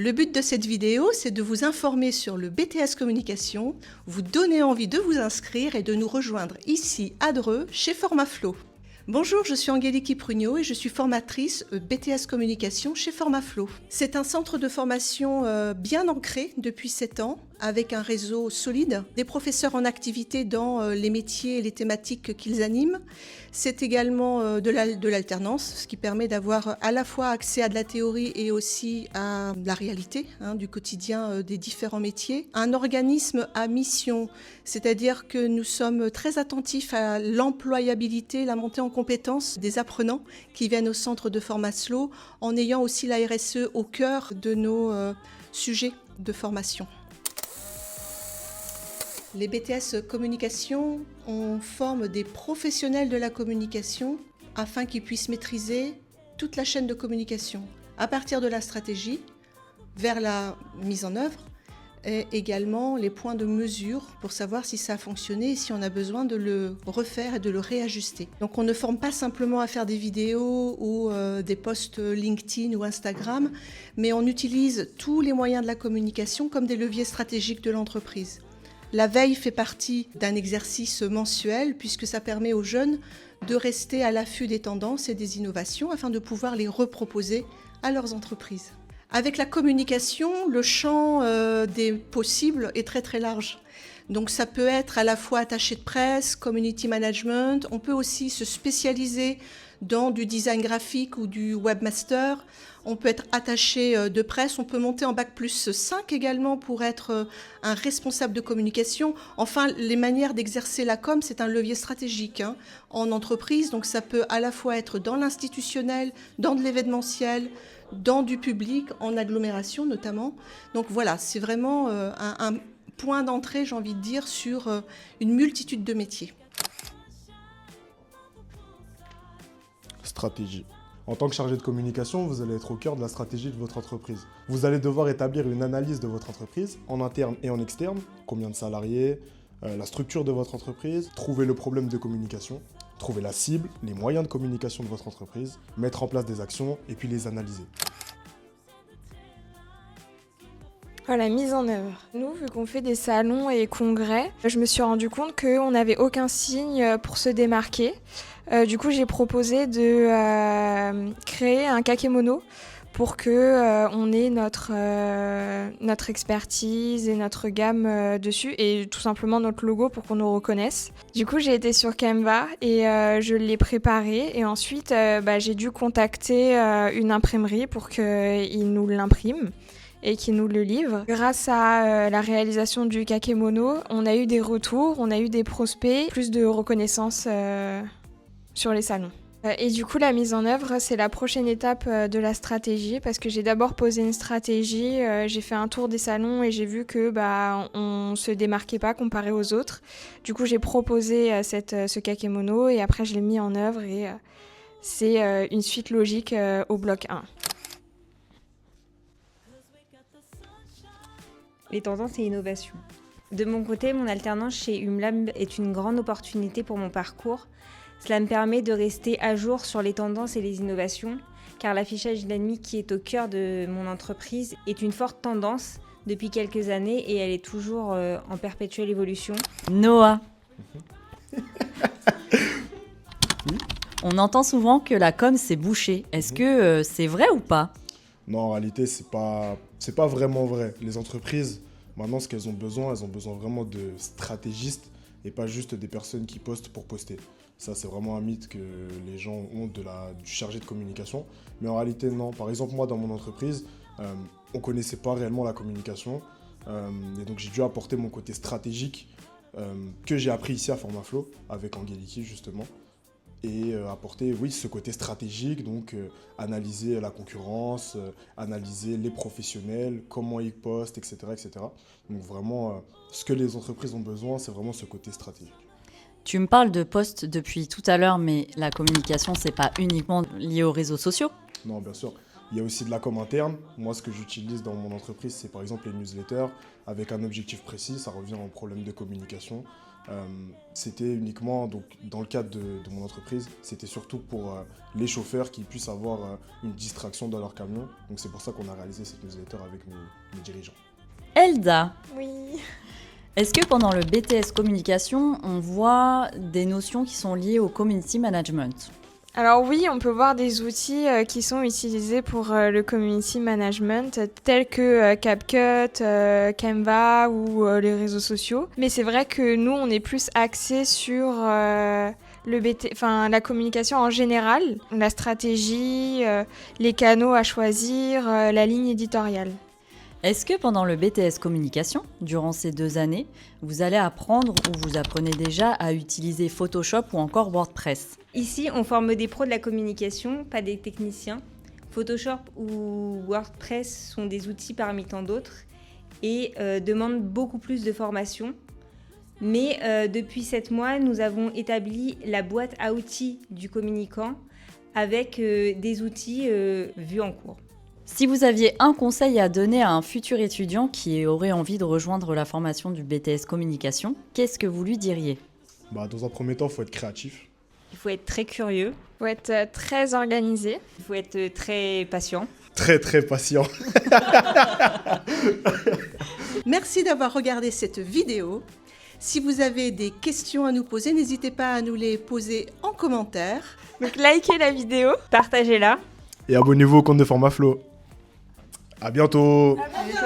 Le but de cette vidéo, c'est de vous informer sur le BTS Communication, vous donner envie de vous inscrire et de nous rejoindre ici à Dreux, chez Formaflo. Bonjour, je suis Angélique Prugnot et je suis formatrice BTS Communication chez Formaflo. C'est un centre de formation bien ancré depuis 7 ans, avec un réseau solide, des professeurs en activité dans les métiers et les thématiques qu'ils animent. C'est également de l'alternance, ce qui permet d'avoir à la fois accès à de la théorie et aussi à la réalité du quotidien des différents métiers. Un organisme à mission, c'est-à-dire que nous sommes très attentifs à l'employabilité, la montée en compétences des apprenants qui viennent au centre de Formaflo, en ayant aussi la RSE au cœur de nos sujets de formation. Les BTS Communication, on forme des professionnels de la communication afin qu'ils puissent maîtriser toute la chaîne de communication, à partir de la stratégie vers la mise en œuvre et également les points de mesure pour savoir si ça a fonctionné et si on a besoin de le refaire et de le réajuster. Donc on ne forme pas simplement à faire des vidéos ou des posts LinkedIn ou Instagram, mais on utilise tous les moyens de la communication comme des leviers stratégiques de l'entreprise. La veille fait partie d'un exercice mensuel puisque ça permet aux jeunes de rester à l'affût des tendances et des innovations afin de pouvoir les reproposer à leurs entreprises. Avec la communication, le champ des possibles est très très large. Donc ça peut être à la fois attaché de presse, community management, on peut aussi se spécialiser dans du design graphique ou du webmaster, on peut être attaché de presse, on peut monter en bac+5 également pour être un responsable de communication. Enfin, les manières d'exercer la com, c'est un levier stratégique en entreprise, donc ça peut à la fois être dans l'institutionnel, dans de l'événementiel, dans du public, en agglomération notamment. Donc voilà, c'est vraiment un point d'entrée, j'ai envie de dire, sur une multitude de métiers. Stratégie. En tant que chargé de communication, vous allez être au cœur de la stratégie de votre entreprise. Vous allez devoir établir une analyse de votre entreprise, en interne et en externe, combien de salariés, la structure de votre entreprise, trouver le problème de communication, trouver la cible, les moyens de communication de votre entreprise, mettre en place des actions et puis les analyser. La mise en œuvre. Nous, vu qu'on fait des salons et congrès, je me suis rendu compte qu'on n'avait aucun signe pour se démarquer. Du coup, j'ai proposé de créer un kakémono pour que on ait notre expertise et notre gamme dessus et tout simplement notre logo pour qu'on nous reconnaisse. Du coup, j'ai été sur Canva et je l'ai préparé et ensuite j'ai dû contacter une imprimerie pour qu'ils nous l'impriment et qui nous le livre. Grâce à la réalisation du kakémono, on a eu des retours, on a eu des prospects, plus de reconnaissance sur les salons. Et du coup, la mise en œuvre, c'est la prochaine étape de la stratégie parce que j'ai d'abord posé une stratégie, j'ai fait un tour des salons et j'ai vu que on se démarquait pas comparé aux autres. Du coup, j'ai proposé ce kakémono et après je l'ai mis en œuvre et c'est une suite logique au bloc 1. Les tendances et innovations. De mon côté, mon alternance chez UMLab est une grande opportunité pour mon parcours. Cela me permet de rester à jour sur les tendances et les innovations, car l'affichage dynamique qui est au cœur de mon entreprise est une forte tendance depuis quelques années et elle est toujours en perpétuelle évolution. Noah. On entend souvent que la com c'est bouché. Est-ce que c'est vrai ou pas ? Non, en réalité, c'est pas vraiment vrai. Les entreprises, maintenant, ce qu'elles ont besoin, elles ont besoin vraiment de stratégistes et pas juste des personnes qui postent pour poster. Ça, c'est vraiment un mythe que les gens ont du chargé de communication. Mais en réalité, non. Par exemple, moi, dans mon entreprise, on ne connaissait pas réellement la communication. Et donc, j'ai dû apporter mon côté stratégique que j'ai appris ici à Formaflo, avec Angélique, justement. Et apporter, oui, ce côté stratégique, donc analyser la concurrence, analyser les professionnels, comment ils postent, etc. etc. Donc vraiment, ce que les entreprises ont besoin, c'est vraiment ce côté stratégique. Tu me parles de posts depuis tout à l'heure, mais la communication, c'est pas uniquement lié aux réseaux sociaux ? Non, bien sûr. Il y a aussi de la com interne. Moi, ce que j'utilise dans mon entreprise, c'est par exemple les newsletters avec un objectif précis. Ça revient au problème de communication. C'était uniquement, donc, dans le cadre de mon entreprise, c'était surtout pour les chauffeurs qui puissent avoir une distraction dans leur camion. Donc c'est pour ça qu'on a réalisé cette newsletter avec mes dirigeants. Elda, Oui. est-ce que pendant le BTS Communication, on voit des notions qui sont liées au community management ? Alors oui, on peut voir des outils qui sont utilisés pour le community management, tels que CapCut, Canva ou les réseaux sociaux. Mais c'est vrai que nous, on est plus axé sur la communication en général, la stratégie, les canaux à choisir, la ligne éditoriale. Est-ce que pendant le BTS Communication, durant ces 2 années, vous allez apprendre ou vous apprenez déjà à utiliser Photoshop ou encore WordPress ? Ici, on forme des pros de la communication, pas des techniciens. Photoshop ou WordPress sont des outils parmi tant d'autres et demandent beaucoup plus de formation. Mais depuis 7 mois, nous avons établi la boîte à outils du communicant avec des outils vus en cours. Si vous aviez un conseil à donner à un futur étudiant qui aurait envie de rejoindre la formation du BTS Communication, qu'est-ce que vous lui diriez ? Dans un premier temps, il faut être créatif. Il faut être très curieux, Il faut être très organisé. il faut être très patient. Très très patient. Merci d'avoir regardé cette vidéo. Si vous avez des questions à nous poser, n'hésitez pas à nous les poser en commentaire. Donc likez la vidéo. Partagez-la. Et abonnez-vous au compte de Format Flow. À bientôt. À bientôt.